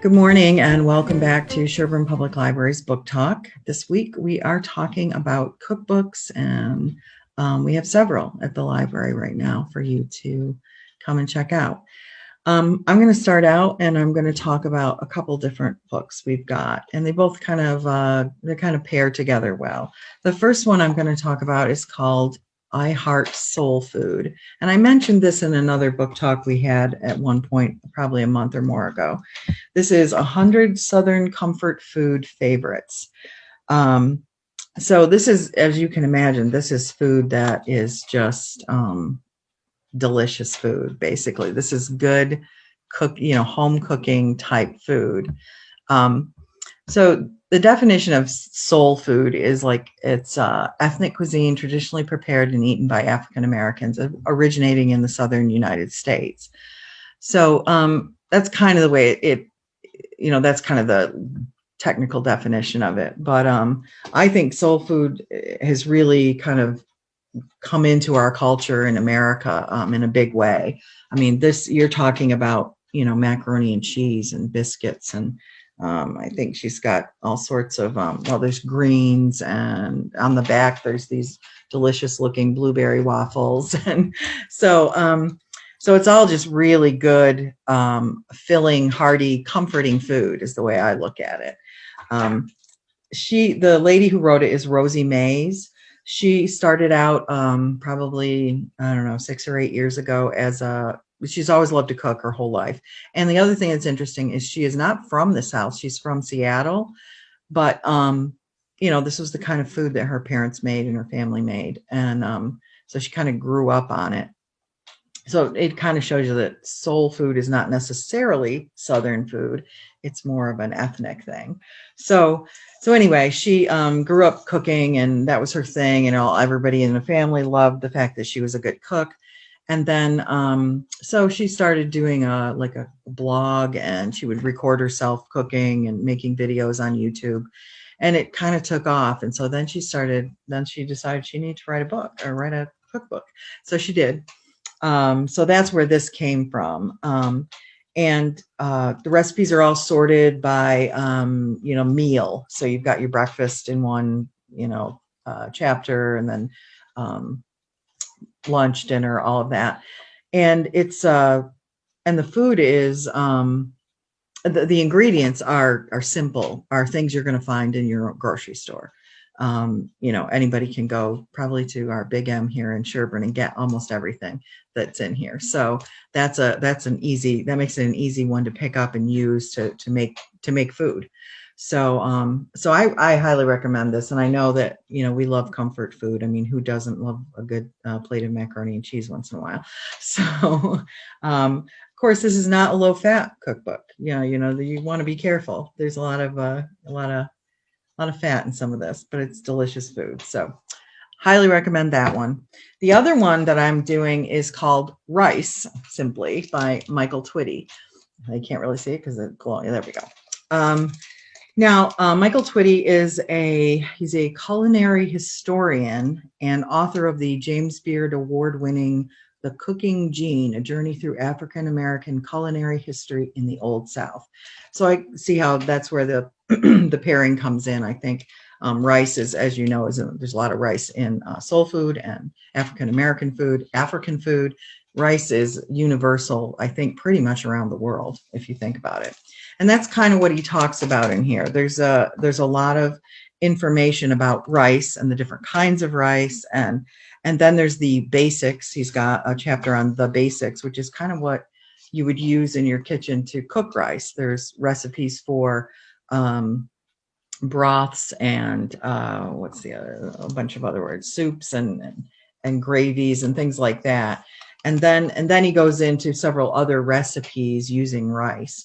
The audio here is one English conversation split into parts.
Good morning and welcome back to Sherburne Public Library's Book Talk. This week we are talking about cookbooks, and we have several at the library right now for you to come and check out. I'm going to start out and I'm going to talk about a couple different books we've got, and they both they're kind of paired together well. The first one I'm going to talk about is called I Heart Soul Food. And I mentioned this in another book talk we had at one point, probably a month or more ago. This is 100 Southern Comfort Food Favorites. So this is, as you can imagine, this is food that is just delicious food, basically. This is good home cooking type food. So the definition of soul food is like it's ethnic cuisine traditionally prepared and eaten by African Americans, originating in the southern United States. So that's kind of the way that's kind of the technical definition of it. But I think soul food has really kind of come into our culture in America in a big way. I mean, you're talking about, macaroni and cheese and biscuits, and I think she's got all sorts of, there's greens, and on the back, there's these delicious looking blueberry waffles. And so it's all just really good, filling, hearty, comforting food is the way I look at it. The lady who wrote it is Rosie Mays. She started out probably, 6 or 8 years ago she's always loved to cook her whole life. And the other thing that's interesting is she is not from the South. She's from Seattle, but this was the kind of food that her parents made and her family made. And so she kind of grew up on it. So it kind of shows you that soul food is not necessarily Southern food. It's more of an ethnic thing. So anyway, she grew up cooking, and that was her thing. Everybody in the family loved the fact that she was a good cook. And then, so she started doing a blog, and she would record herself cooking and making videos on YouTube, and it kind of took off. And so then she decided she needed to write a book or write a cookbook. So she did. So that's where this came from. And the recipes are all sorted by, meal. So you've got your breakfast in one, chapter, and then lunch, dinner, all of that. And it's and the food is the ingredients are simple, are things you're going to find in your grocery store. Anybody can go probably to our Big M here in Sherburne and get almost everything that's in here. So that makes it an easy one to pick up and use to make food. So I highly recommend this. And I know that, we love comfort food. I mean, who doesn't love a good plate of macaroni and cheese once in a while? So, of course, this is not a low fat cookbook. You want to be careful. There's a lot of fat in some of this, but it's delicious food. So highly recommend that one. The other one that I'm doing is called Rice, simply, by Michael Twitty. I can't really see it because it's glowing. There we go. Now, Michael Twitty he's a culinary historian and author of the James Beard Award-winning The Cooking Gene, A Journey Through African American Culinary History in the Old South. So I see how that's where the the pairing comes in. I think rice is, as you know, there's a lot of rice in soul food and African American food, African food. Rice is universal, I think, pretty much around the world, if you think about it. And that's kind of what he talks about in here. There's a lot of information about rice and the different kinds of rice, and then there's the basics. He's got a chapter on the basics, which is kind of what you would use in your kitchen to cook rice. There's recipes for broths and a bunch of other words, soups and gravies and things like that. And then he goes into several other recipes using rice.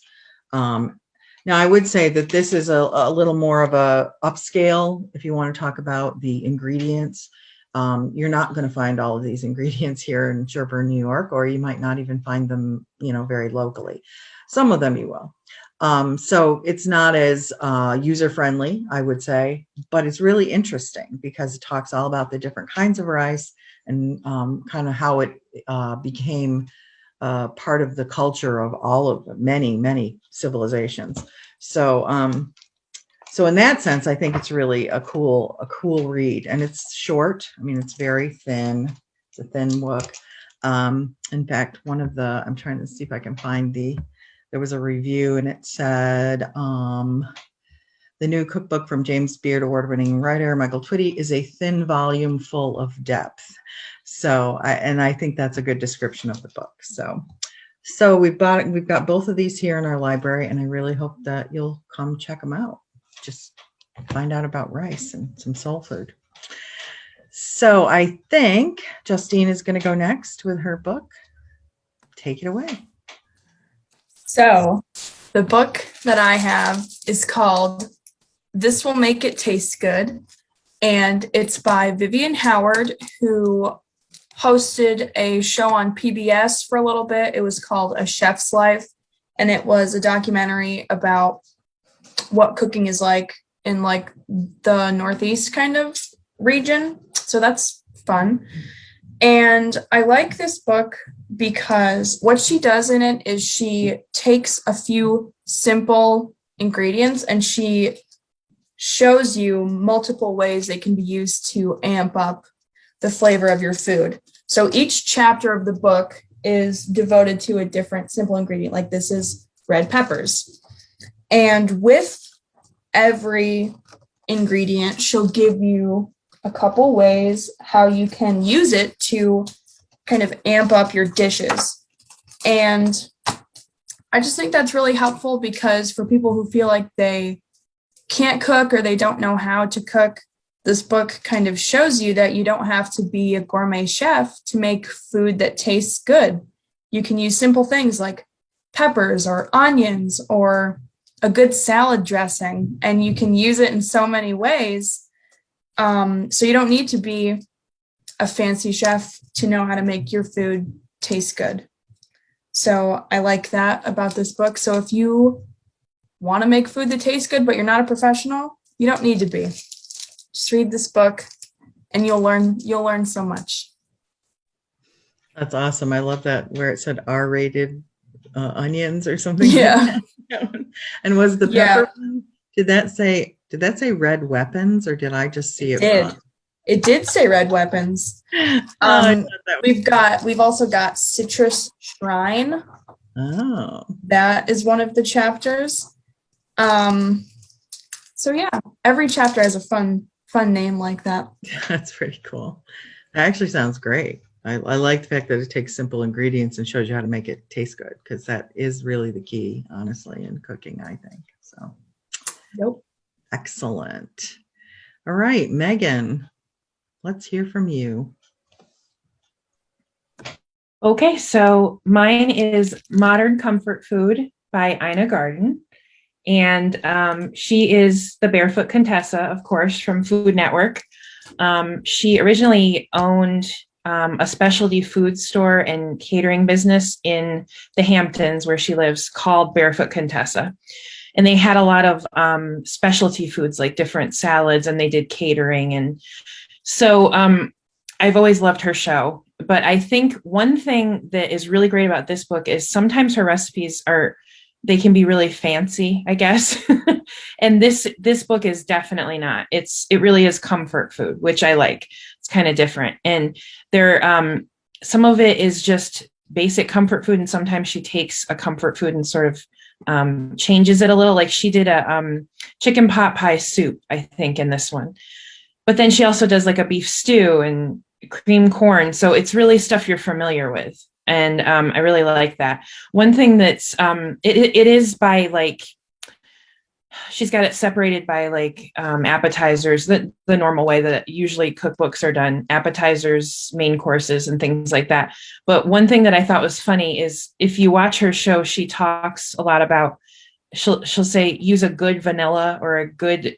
Now, I would say that this is a little more of a upscale if you want to talk about the ingredients. You're not going to find all of these ingredients here in Sherburne, New York, or you might not even find them, very locally. Some of them you will. So it's not as user-friendly, I would say, but it's really interesting because it talks all about the different kinds of rice and kind of how it became part of the culture of all of many civilizations. So in that sense, I think it's really a cool read, and it's short. I mean, it's very thin. It's a thin book. In fact, I'm trying to see if I can find there was a review, and it said, the new cookbook from James Beard Award-winning writer Michael Twitty is a thin volume full of depth. So, I think that's a good description of the book. So we've got both of these here in our library, and I really hope that you'll come check them out. Just find out about rice and some soul food. So I think Justine is going to go next with her book. Take it away. So the book that I have is called This Will Make It Taste Good, and it's by Vivian Howard, who hosted a show on PBS for a little bit. It was called A Chef's Life, and it was a documentary about what cooking is like in like the Northeast kind of region. So that's fun. And I like this book because what she does in it is she takes a few simple ingredients and she shows you multiple ways they can be used to amp up the flavor of your food. So each chapter of the book is devoted to a different simple ingredient. Like this is red peppers. And with every ingredient, she'll give you a couple ways how you can use it to kind of amp up your dishes. And I just think that's really helpful because for people who feel like they can't cook or they don't know how to cook, this book kind of shows you that you don't have to be a gourmet chef to make food that tastes good. You can use simple things like peppers or onions or a good salad dressing, and you can use it in so many ways. So you don't need to be a fancy chef to know how to make your food taste good. So I like that about this book. So if you want to make food that tastes good, but you're not a professional, you don't need to be. Just read this book and you'll learn so much. That's awesome. I love that where it said R-rated onions or something. Yeah. Like that. And was the pepper one, did that say red weapons, or did I just see it wrong? It did say red weapons. We've also got Citrus Shrine. Oh. That is one of the chapters. So yeah, every chapter has a fun name like that. That's pretty cool. That actually sounds great. I like the fact that it takes simple ingredients and shows you how to make it taste good, because that is really the key, honestly, in cooking, I think. So, yep. Excellent. All right, Megan, let's hear from you. Okay, so mine is Modern Comfort Food by Ina Garten. And she is the Barefoot Contessa, of course, from Food Network. She originally owned a specialty food store and catering business in the Hamptons, where she lives, called Barefoot Contessa. And they had a lot of specialty foods, like different salads, and they did catering. And so I've always loved her show. But I think one thing that is really great about this book is sometimes her recipes they can be really fancy, I guess. And this book is definitely not. It really is comfort food, which I like. It's kind of different. And some of it is just basic comfort food, and sometimes she takes a comfort food and sort of changes it a little. Like she did a chicken pot pie soup, I think, in this one. But then she also does like a beef stew and cream corn. So it's really stuff you're familiar with. And I really like that. One thing that's it is by like, she's got it separated by like appetizers, the normal way that usually cookbooks are done, appetizers, main courses, and things like that. But one thing that I thought was funny is if you watch her show, she talks a lot about, she'll say, use a good vanilla or a good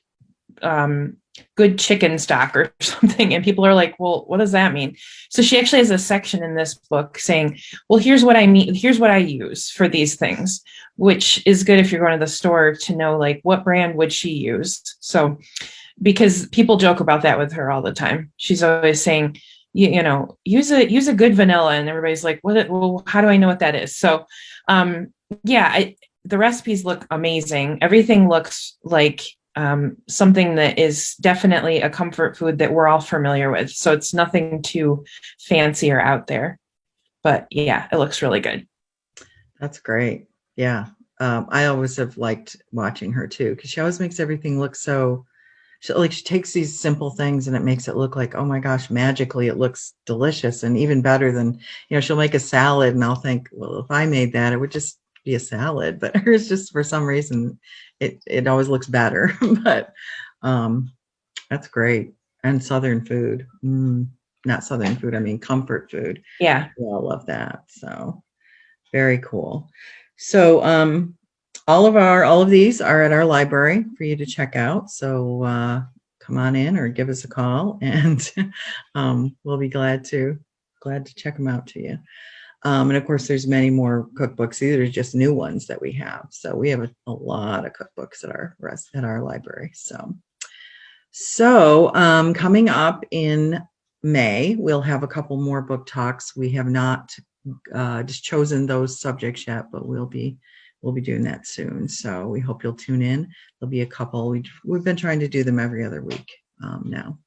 chicken stock or something. And people are like, well, what does that mean? So she actually has a section in this book saying, well, here's what I mean. Here's what I use for these things, which is good if you're going to the store to know, like, what brand would she use? So, because people joke about that with her all the time. She's always saying, you know, use a good vanilla, and everybody's like, well, how do I know what that is? So, yeah, the recipes look amazing. Everything looks like something that is definitely a comfort food that we're all familiar with. So it's nothing too fancy or out there, but yeah, it looks really good. That's great. Yeah. I always have liked watching her too, because she always makes everything look so, she takes these simple things and it makes it look like, oh my gosh, magically it looks delicious, and even better than, she'll make a salad and I'll think, well, if I made that, it would just be a salad, but hers just for some reason, it always looks better. But that's great. And Southern food, not Southern food, I mean comfort food. Yeah. We all love that. So very cool. So all of these are at our library for you to check out. So come on in or give us a call, and we'll be glad to check them out to you. And of course, there's many more cookbooks. These are just new ones that we have. So we have a lot of cookbooks at our library. So coming up in May, we'll have a couple more book talks. We have not just chosen those subjects yet, but we'll be doing that soon. So we hope you'll tune in. There'll be a couple. We've been trying to do them every other week now.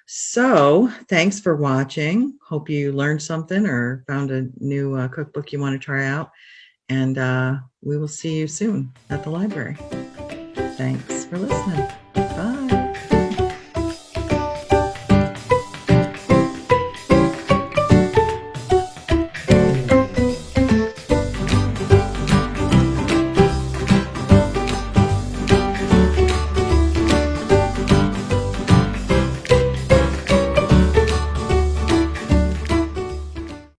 So thanks for watching. Hope you learned something or found a new cookbook you want to try out. And we will see you soon at the library. Thanks for listening.